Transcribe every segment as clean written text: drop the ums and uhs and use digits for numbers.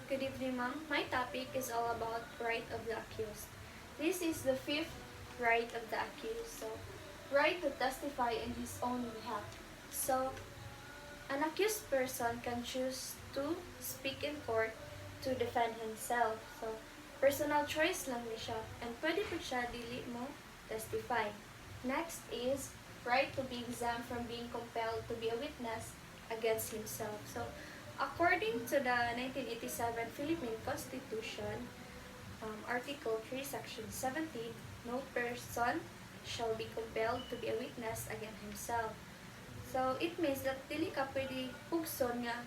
Good evening, ma'am. My topic is all about right of the accused. This is the fifth right of the accused. So, right to testify in his own behalf. So, an accused person can choose to speak in court to defend himself. So, personal choice lang ni siya. And pwede po siya dili mo testify. Next is right to be exempt from being compelled to be a witness against himself. So, according to the 1987 Philippine Constitution, Article 3, Section 17, no person shall be compelled to be a witness against himself. So, it means that dili ka pwede pugson nga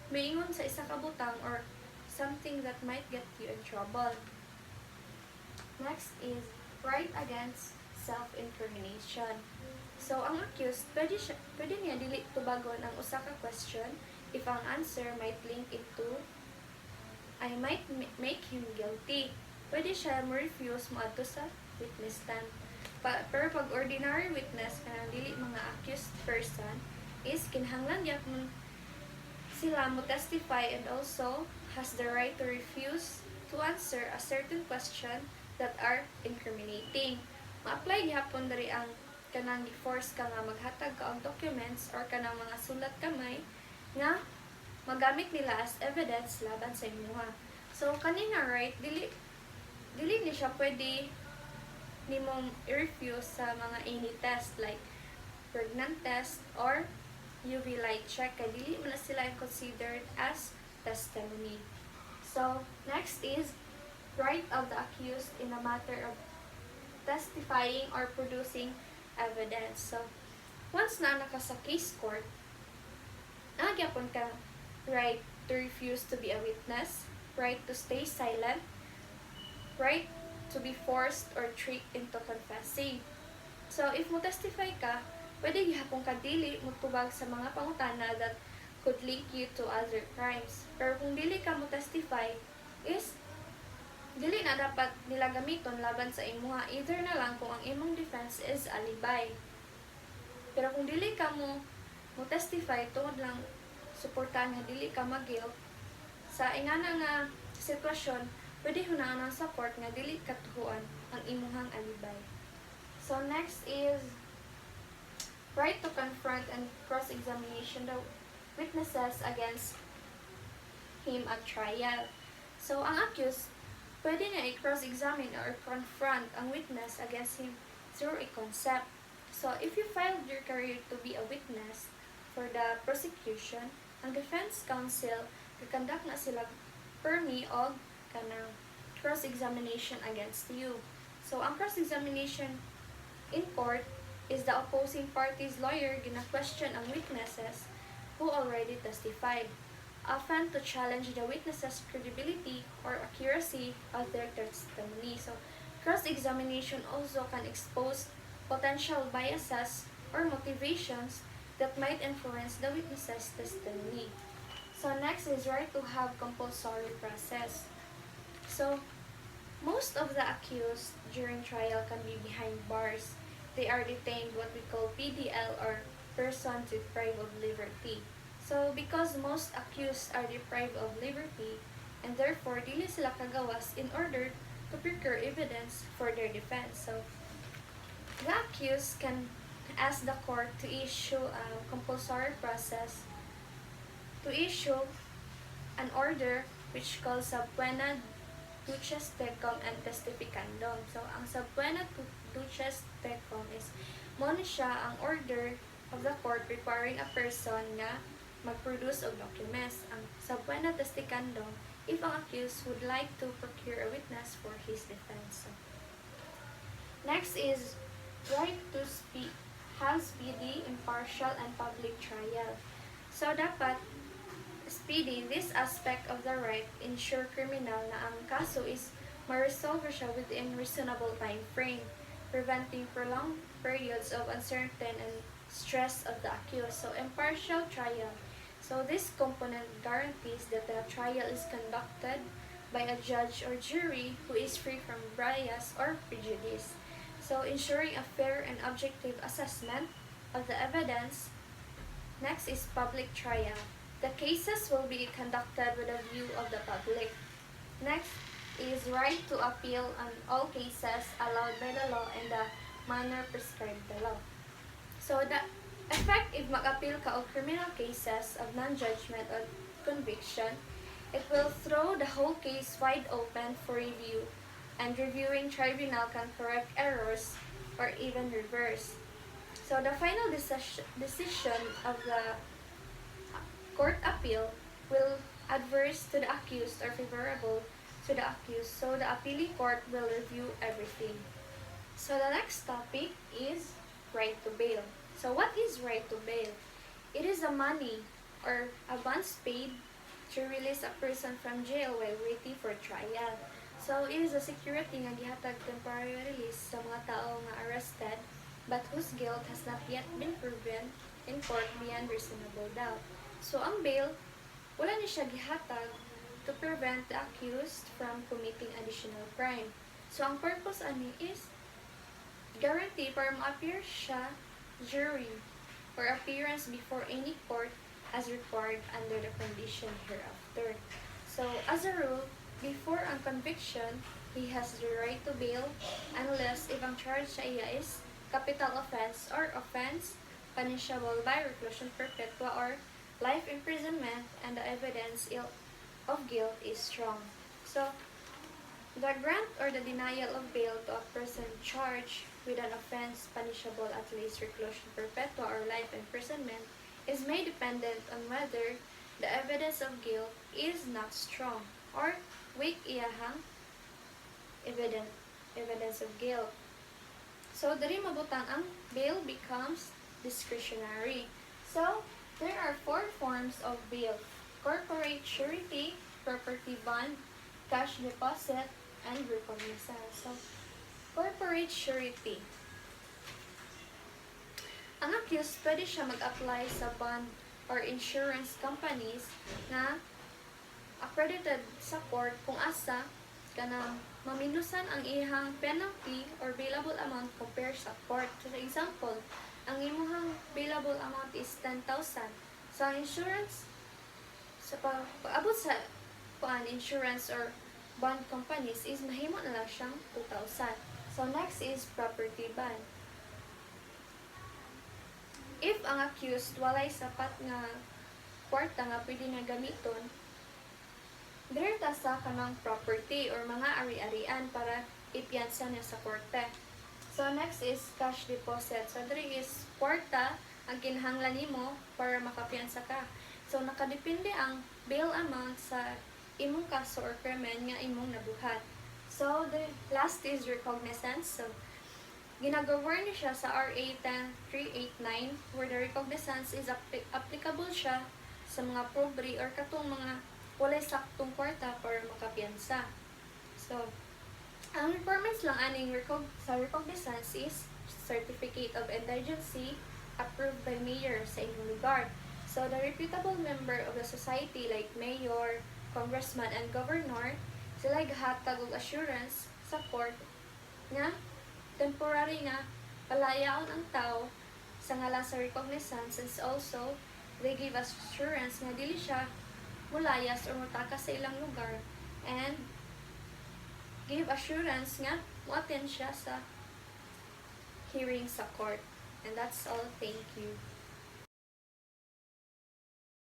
maingon sa isa ka butang or something that might get you in trouble. Next is right against self-incrimination. So, ang accused, pwede niya dili tubagon ang usa ka question if ang answer might link into I might make him guilty. Pwede siya mo-refuse moadto sa witness stand. Pero pag ordinary witness kanang dili mga accused person is kinahanglan gyapon sila mo testify and also has the right to refuse to answer a certain question that are incriminating. Ma-apply gyapon diri ang kanang gi-force ka nga maghatag ka og documents or kanang mga sulat kamay nga magamit nila as evidence laban sa imuha. So kanina right dili ni siya pwede nimong i-refuse sa mga any test like pregnant test or UV light check kay dili mo na sila considered as testimony. So next is right of the accused in a matter of testifying or producing evidence. So once na naka sa case court, nagyapon ka right to refuse to be a witness, right to stay silent, right to be forced or tricked into confessing. So, if mo testify ka, pwede gihapon ka dili mo tubag sa mga pangutana that could link you to other crimes. Pero kung dili ka mo testify, is dili na dapat nila gamiton laban sa imuha. Either na lang kung ang imong defense is alibay. Pero kung dili ka mo testify, tungod lang suportahan nga dili ka mag-guilt, sa ingana nga sitwasyon, pwede hunaan sa court nga dili katuhuan ang imuhang alibay. So next is right to confront and cross-examination the witnesses against him at trial. So ang accused, pwede niya i-cross-examine or confront ang witness against him through a concept. So if you filed your career to be a witness for the prosecution, ang defense counsel kakandak na sila permi og kanang cross-examination against you. So ang cross-examination in court is the opposing party's lawyer gina-question ang witnesses who already testified, often to challenge the witnesses' credibility or accuracy of their testimony. So cross-examination also can expose potential biases or motivations that might influence the witness's testimony. So next is right to have compulsory process. So most of the accused during trial can be behind bars. They are detained what we call PDL or person deprived of liberty. So because most accused are deprived of liberty and therefore dili sila kagawas in order to procure evidence for their defense. So the accused can ask the court to issue a compulsory process, to issue an order which calls subpoena duces tecum and testificandum. So, ang subpoena duces tecum is mo na siya ang order of the court requiring a person nga mag-produce of documents. Ang subpoena testificandum if ang accused would like to procure a witness for his defense. So, next is right to have speedy, impartial, and public trial. So, dapat speedy, this aspect of the right ensure criminal na ang kaso is ma-resolve siya within reasonable time frame, preventing prolonged periods of uncertainty and stress of the accused. So, impartial trial. So, this component guarantees that the trial is conducted by a judge or jury who is free from bias or prejudice. So, ensuring a fair and objective assessment of the evidence. Next is public trial. The cases will be conducted with a view of the public. Next is right to appeal on all cases allowed by the law and the manner prescribed by law. So the effect if mag-appeal ka og criminal cases of non-judgment or conviction, it will throw the whole case wide open for review, and reviewing tribunal can correct errors or even reverse. So the final decision of the court appeal will adverse to the accused or favorable to the accused. So the appealing court will review everything. So the next topic is right to bail. So what is right to bail? It is the money or advance paid to release a person from jail while waiting for trial. So it is a security nga gihatag temporary release sa mga tao nga arrested but whose guilt has not yet been proven in court beyond reasonable doubt. So ang bail, wala ni siya gihatag to prevent the accused from committing additional crime. So ang purpose ani is guarantee para ma-appear siya jury or appearance before any court as required under the condition hereafter. So as a rule, before ang conviction, he has the right to bail unless if ang charge sa iya is capital offense or offense punishable by reclusion perpetua or life imprisonment and the evidence of guilt is strong. So, the grant or the denial of bail to a person charged with an offense punishable at least reclusion perpetua or life imprisonment is made dependent on whether the evidence of guilt is not strong or weak iyahang evidence of guilt. So, diri mabutang ang bail becomes discretionary. So, there are 4 forms of bail: corporate surety, property bond, cash deposit, and recognizance. So, corporate surety. Ang accused, pwede siya mag-apply sa bond or insurance companies na accredited sa court kung asa kanang maminusan ang ihang penalty or bailable amount compared sa court. So, for example, ang imuhang bailable amount is 10,000. So, ang insurance, sa pag-abot sa insurance or bond companies is mahimo na lang siyang 2,000. So, next is property bond. If ang accused walay sapat nga kwarta nga pwede na gamiton, dire ta sa kanang property or mga ari-arian para ipiyansa niya sa korte. So, next is cash deposit. So, dire is kwarta ang kinahanglan nimo para makapiyansa ka. So, nakadepende ang bail amount sa imong kaso or krimen nga imong nabuhat. So, the last is recognizance. So, ginag-govern siya sa RA 10389 where the recognizance is applicable siya sa mga probary or katong mga walay saktong kwarta para makapiyansa. So, ang requirements lang aning sa recognizance is certificate of indigency approved by mayor sa inyong lugar. So, the reputable member of the society like mayor, congressman, and governor, sila gahatag og assurance sa court nga temporary nga palayaon ang tao sa ngalan sa recognizance, and also they give assurance nga dili siya mulayas or mutakas sa ilang lugar, and give assurance nga mo-attend siya sa hearing sa court. And that's all. Thank you.